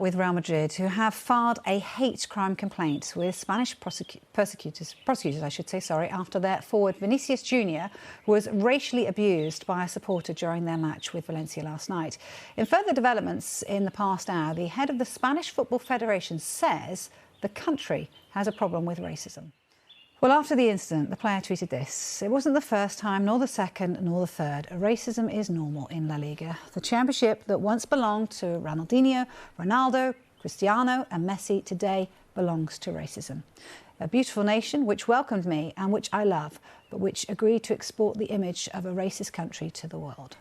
With Real Madrid, who have filed a hate crime complaint with Spanish prosecutors, after their forward Vinicius Jr was racially abused by a supporter during their match with Valencia last night. In further developments in the past hour, the head of the Spanish Football Federation says the country has a problem with racism. Well, after the incident, the player tweeted this: "It wasn't the first time, nor the second, nor the third. Racism is normal in La Liga. The championship that once belonged to Ronaldinho, Ronaldo, Cristiano and Messi today belongs to racism. A beautiful nation which welcomed me and which I love, but which agreed to export the image of a racist country to the world.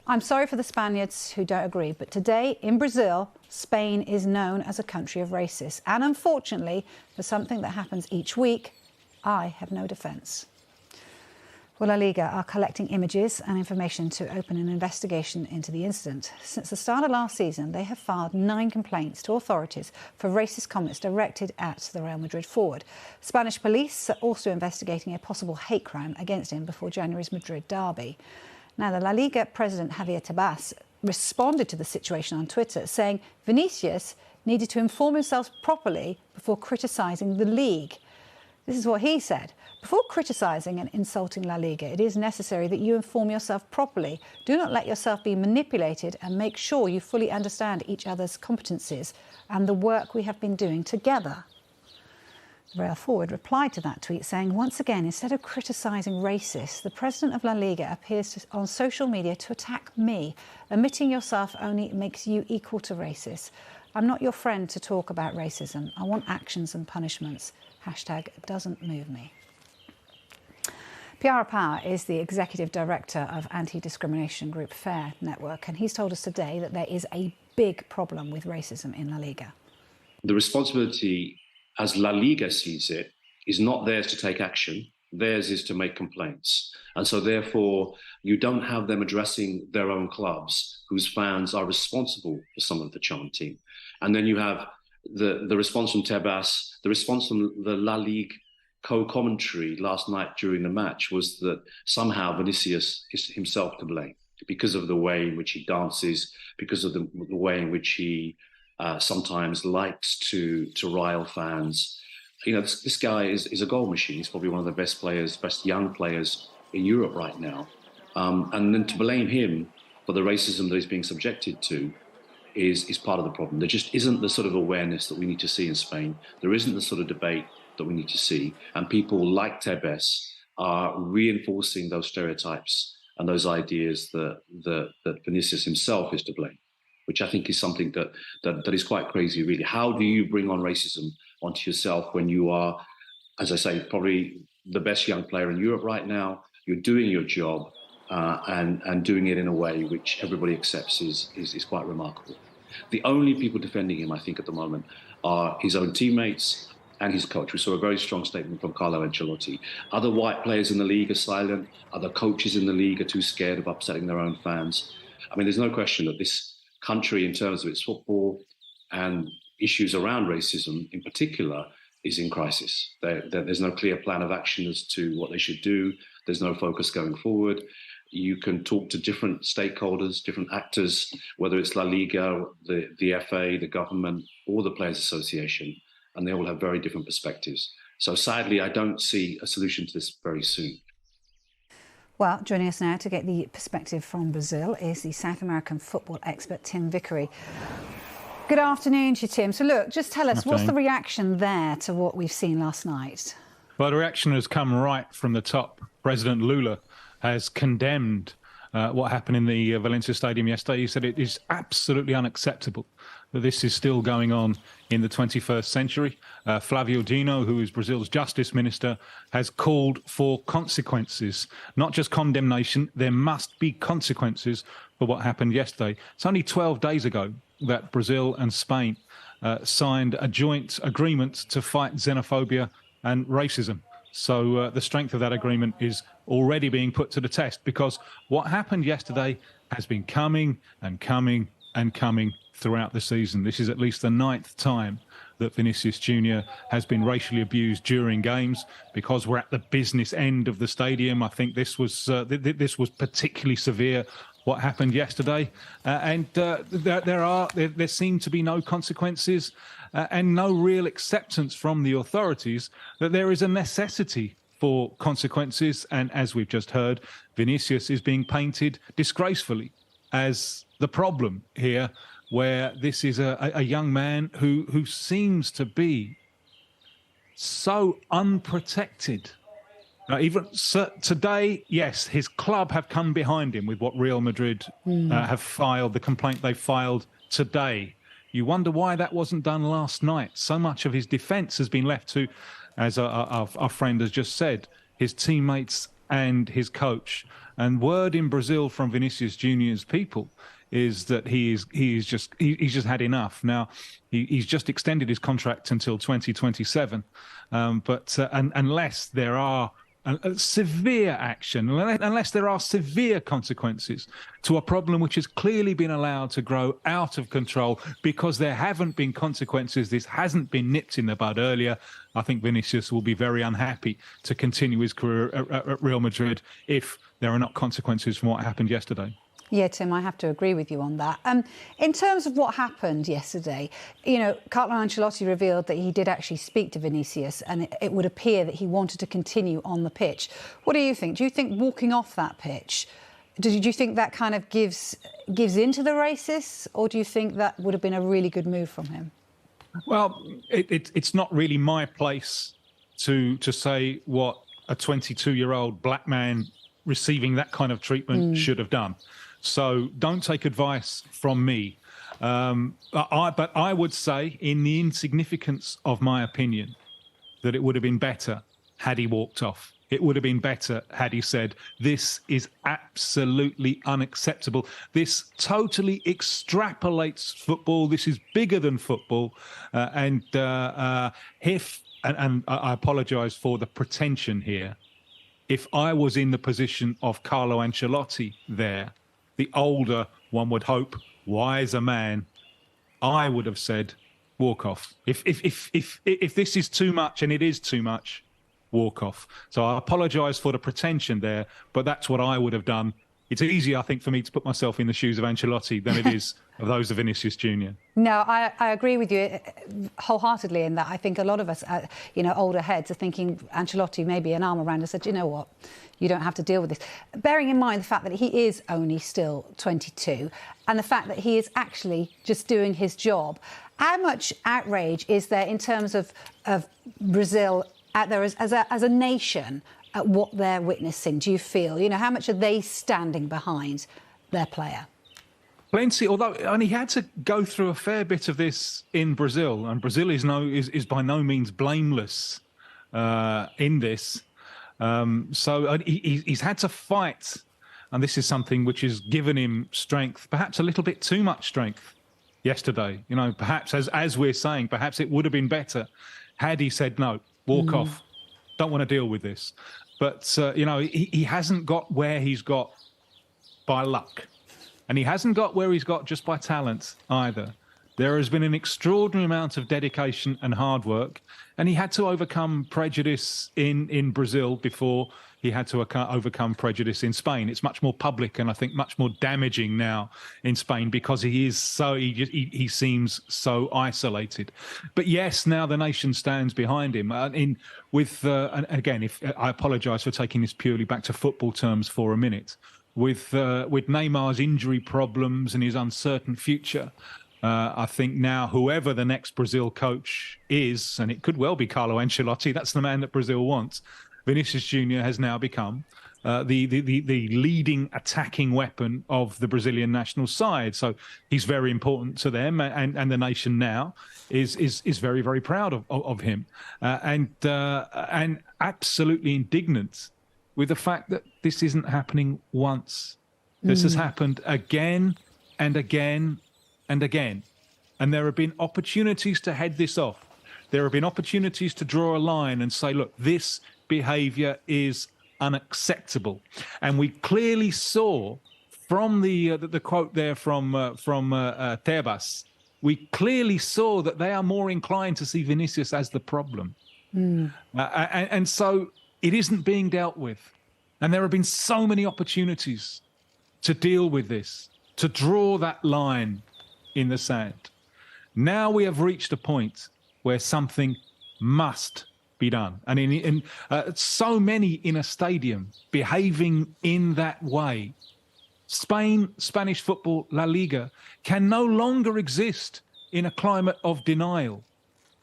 I'm sorry for the Spaniards who don't agree, but today in Brazil, Spain is known as a country of racists. And unfortunately, for something that happens each week, I have no defence." Well, La Liga are collecting images and information to open an investigation into the incident. Since the start of last season, they have filed 9 complaints to authorities for racist comments directed at the Real Madrid forward. Spanish police are also investigating a possible hate crime against him before January's Madrid derby. Now, the La Liga president, Javier Tebas, responded to the situation on Twitter, saying Vinicius needed to inform himself properly before criticising the league. This is what he said: "Before criticising and insulting La Liga, it is necessary that you inform yourself properly. Do not let yourself be manipulated and make sure you fully understand each other's competencies and the work we have been doing together." The Real forward replied to that tweet saying, "Once again, instead of criticising racists, the president of La Liga appears on social media to attack me. Admitting yourself only makes you equal to racists. I'm not your friend to talk about racism. I want actions and punishments. Hashtag doesn't move me." Piara Power is the executive director of anti-discrimination group FAIR Network, and he's told us today that there is a big problem with racism in La Liga. The responsibility, as La Liga sees it, is not theirs to take action. Theirs is to make complaints. And so therefore, you don't have them addressing their own clubs whose fans are responsible for some of the chanting. And then you have the response from Tebas, the response from the La Liga co-commentary last night during the match was that somehow Vinicius is himself to blame because of the way in which he dances, because of the way in which he sometimes likes to rile fans. You know, this guy is a goal machine. He's probably one of the best players, best young players in Europe right now. And then to blame him for the racism that he's being subjected to is part of the problem. There just isn't the sort of awareness that we need to see in Spain. There isn't the sort of debate that we need to see. And people like Tebas are reinforcing those stereotypes and those ideas that Vinicius himself is to blame, which I think is something that is quite crazy, really. How do you bring on racism onto yourself when you are, as I say, probably the best young player in Europe right now? You're doing your job and doing it in a way which everybody accepts is quite remarkable. The only people defending him, I think, at the moment are his own teammates and his coach. We saw a very strong statement from Carlo Ancelotti. Other white players in the league are silent. Other coaches in the league are too scared of upsetting their own fans. I mean, there's no question that this country, in terms of its football and issues around racism in particular, is in crisis. There's no clear plan of action as to what they should do. There's no focus going forward. You can talk to different stakeholders, different actors, whether it's La Liga, the FA, the government, or the Players Association, and they all have very different perspectives. So sadly, I don't see a solution to this very soon. Well, joining us now to get the perspective from Brazil is the South American football expert, Tim Vickery. Good afternoon to you, Tim. So look, just tell us, what's the reaction there to what we've seen last night? Well, the reaction has come right from the top. President Lula has condemned what happened in the Valencia Stadium yesterday. He said it is absolutely unacceptable that this is still going on in the 21st century. Flavio Dino, who is Brazil's justice minister, has called for consequences, not just condemnation. There must be consequences for what happened yesterday. It's only 12 days ago that Brazil and Spain signed a joint agreement to fight xenophobia and racism. So the strength of that agreement is already being put to the test, because what happened yesterday has been coming and coming and coming throughout the season. This is at least the 9th time that Vinicius Jr has been racially abused during games. Because we're at the business end of the stadium, I think this was particularly severe what happened yesterday, and there seem to be no consequences and no real acceptance from the authorities that there is a necessity for consequences. And as we've just heard, Vinicius is being painted disgracefully as the problem here, where this is a young man who seems to be so unprotected. Even today, yes, his club have come behind him with what Real Madrid have filed, the complaint they filed today. You wonder why that wasn't done last night. So much of his defence has been left to, as our friend has just said, his teammates and his coach. And word in Brazil from Vinicius Jr.'s people is that he's just had enough. Now, he's just extended his contract until 2027. But unless there are severe action, unless there are severe consequences to a problem which has clearly been allowed to grow out of control because there haven't been consequences, this hasn't been nipped in the bud earlier, I think Vinicius will be very unhappy to continue his career at Real Madrid if there are not consequences from what happened yesterday. Yeah, Tim, I have to agree with you on that. In terms of what happened yesterday, Carlo Ancelotti revealed that he did actually speak to Vinicius, and it would appear that he wanted to continue on the pitch. What do you think? Do you think walking off that pitch, do you think that kind of gives into the racists, or do you think that would have been a really good move from him? Well, it's not really my place to say what a 22-year-old black man receiving that kind of treatment should have done. So don't take advice from me. But I would say, in the insignificance of my opinion, that it would have been better had he walked off. It would have been better had he said, this is absolutely unacceptable. This totally extrapolates football. This is bigger than football. And I apologise for the pretension here. If I was in the position of Carlo Ancelotti there, the older, one would hope, wiser man, I would have said, walk off. If this is too much, and it is too much, walk off. So I apologise for the pretension there, but that's what I would have done. It's easier, I think, for me to put myself in the shoes of Ancelotti than it is of those of Vinicius Jr. No, I agree with you wholeheartedly in that. I think a lot of us, older heads are thinking Ancelotti maybe an arm around and said, you know what, you don't have to deal with this. Bearing in mind the fact that he is only still 22 and the fact that he is actually just doing his job, how much outrage is there in terms of Brazil out there as a nation at what they're witnessing? Do you feel, how much are they standing behind their player? Plenty, and he had to go through a fair bit of this in Brazil, and Brazil is by no means blameless in this. So he's had to fight, and this is something which has given him strength, perhaps a little bit too much strength yesterday. Perhaps as we're saying, perhaps it would have been better had he said no, walk off, don't want to deal with this. But he hasn't got where he's got by luck. And he hasn't got where he's got just by talent either. There has been an extraordinary amount of dedication and hard work, and he had to overcome prejudice in Brazil before he had to overcome prejudice in Spain. It's much more public and I think much more damaging now in Spain because he seems so isolated. But yes, now the nation stands behind him. And again, I apologise for taking this purely back to football terms for a minute. With Neymar's injury problems and his uncertain future, I think now whoever the next Brazil coach is, and it could well be Carlo Ancelotti, that's the man that Brazil wants. Vinicius Jr has now become the leading attacking weapon of the Brazilian national side. So he's very important to them, and the nation now is very, very proud of him, and absolutely indignant with the fact that this isn't happening once. This has happened again and again and again. And there have been opportunities to head this off. There have been opportunities to draw a line and say, look, this behaviour is unacceptable. And we clearly saw from the quote there from Tebas, we clearly saw that they are more inclined to see Vinicius as the problem. And so it isn't being dealt with. And there have been so many opportunities to deal with this, to draw that line in the sand. Now we have reached a point where something must be done. And in so many in a stadium behaving in that way, Spain, Spanish football, La Liga, can no longer exist in a climate of denial.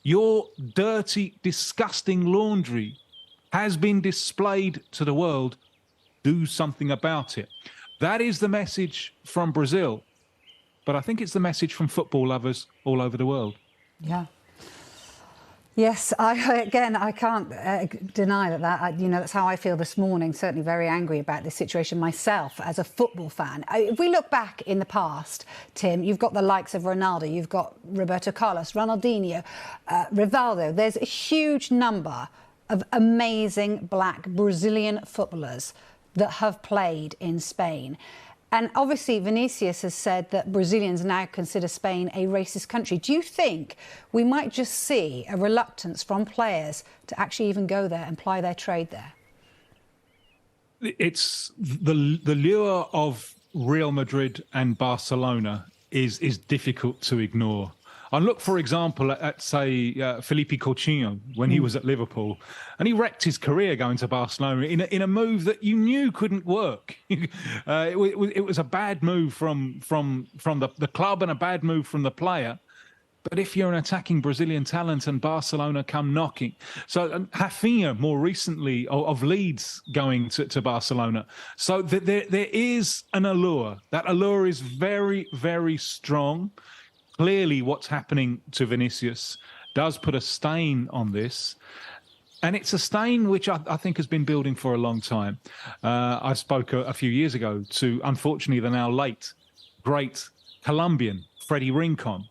Your dirty, disgusting laundry has been displayed to the world. Do something about it. That is the message from Brazil. But I think it's the message from football lovers all over the world. Yeah. Yes, I can't deny that. That's how I feel this morning. Certainly very angry about this situation myself as a football fan. If we look back in the past, Tim, you've got the likes of Ronaldo, you've got Roberto Carlos, Ronaldinho, Rivaldo. There's a huge number of amazing black Brazilian footballers that have played in Spain. And obviously, Vinicius has said that Brazilians now consider Spain a racist country. Do you think we might just see a reluctance from players to actually even go there and ply their trade there? It's the lure of Real Madrid and Barcelona is difficult to ignore. And look, for example, at say, Felipe Coutinho, when he was at Liverpool, and he wrecked his career going to Barcelona in a move that you knew couldn't work. It was a bad move from the club and a bad move from the player. But if you're an attacking Brazilian talent and Barcelona come knocking. So Rafinha, more recently, of Leeds going to Barcelona. So there is an allure. That allure is very, very strong. Clearly, what's happening to Vinicius does put a stain on this. And it's a stain which I think has been building for a long time. I spoke a few years ago to, unfortunately, the now late, great Colombian, Freddie Rincon,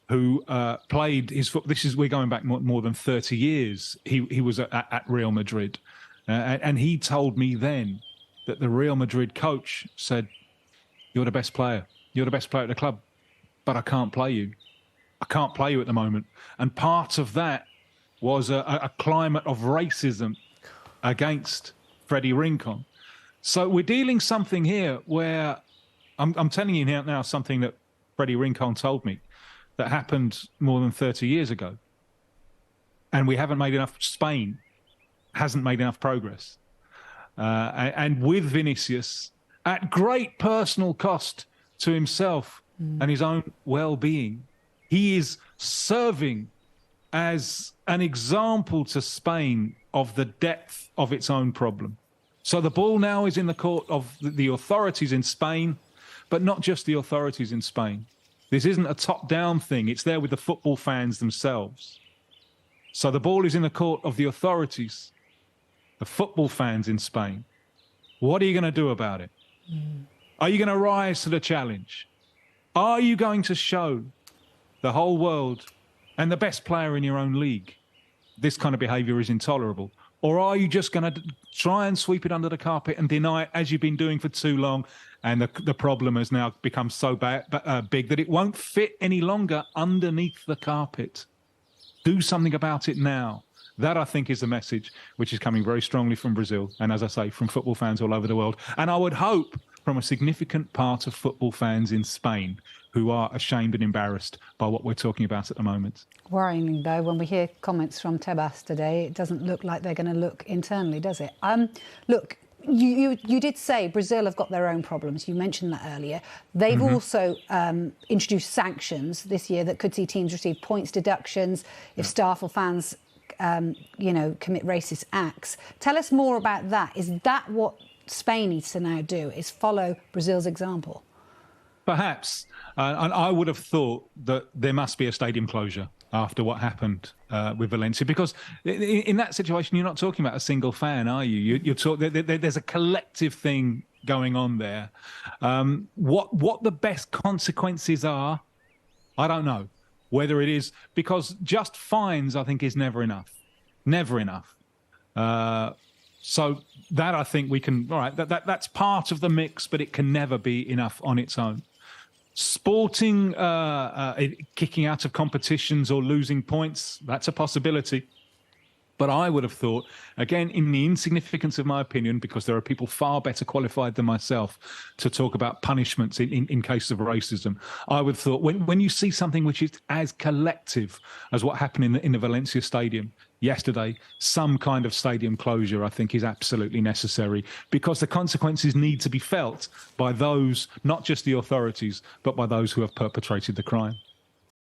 who played his foot. We're going back more than 30 years. He was at Real Madrid. And he told me then that the Real Madrid coach said, "You're the best player. You're the best player at the club. But I can't play you. I can't play you at the moment." And part of that was a climate of racism against Freddie Rincon. So we're dealing something here where I'm telling you now something that Freddie Rincon told me that happened more than 30 years ago. And we haven't made enough. Spain hasn't made enough progress. And with Vinicius, at great personal cost to himself, and his own well-being, he is serving as an example to Spain of the depth of its own problem. So the ball now is in the court of the authorities in Spain, but not just the authorities in Spain. This isn't a top-down thing. It's there with the football fans themselves. So the ball is in the court of the authorities, the football fans in Spain. What are you going to do about it? Are you going to rise to the challenge? Are you going to show the whole world and the best player in your own league this kind of behaviour is intolerable? Or are you just going to try and sweep it under the carpet and deny it as you've been doing for too long? And the problem has now become so big that it won't fit any longer underneath the carpet. Do something about it now. That, I think, is the message which is coming very strongly from Brazil. And as I say, from football fans all over the world. And I would hope from a significant part of football fans in Spain who are ashamed and embarrassed by what we're talking about at the moment. Worrying, though, when we hear comments from Tebas today, it doesn't look like they're going to look internally, does it? Look, you did say Brazil have got their own problems. You mentioned that earlier. They've also introduced sanctions this year that could see teams receive points deductions if staff or fans, commit racist acts. Tell us more about that. Is that what Spain needs to now do, is follow Brazil's example? Perhaps. And I would have thought that there must be a stadium closure after what happened with Valencia, because in that situation, you're not talking about a single fan, are you? There's a collective thing going on there. What the best consequences are, I don't know. Whether it is, because just fines, I think, is never enough. Never enough. So that, I think, we can, all right, that's part of the mix, but it can never be enough on its own. Sporting, kicking out of competitions or losing points, that's a possibility. But I would have thought, again, in the insignificance of my opinion, because there are people far better qualified than myself to talk about punishments in case of racism, I would have thought when you see something which is as collective as what happened in the Valencia stadium yesterday, some kind of stadium closure, I think, is absolutely necessary, because the consequences need to be felt by those, not just the authorities, but by those who have perpetrated the crime.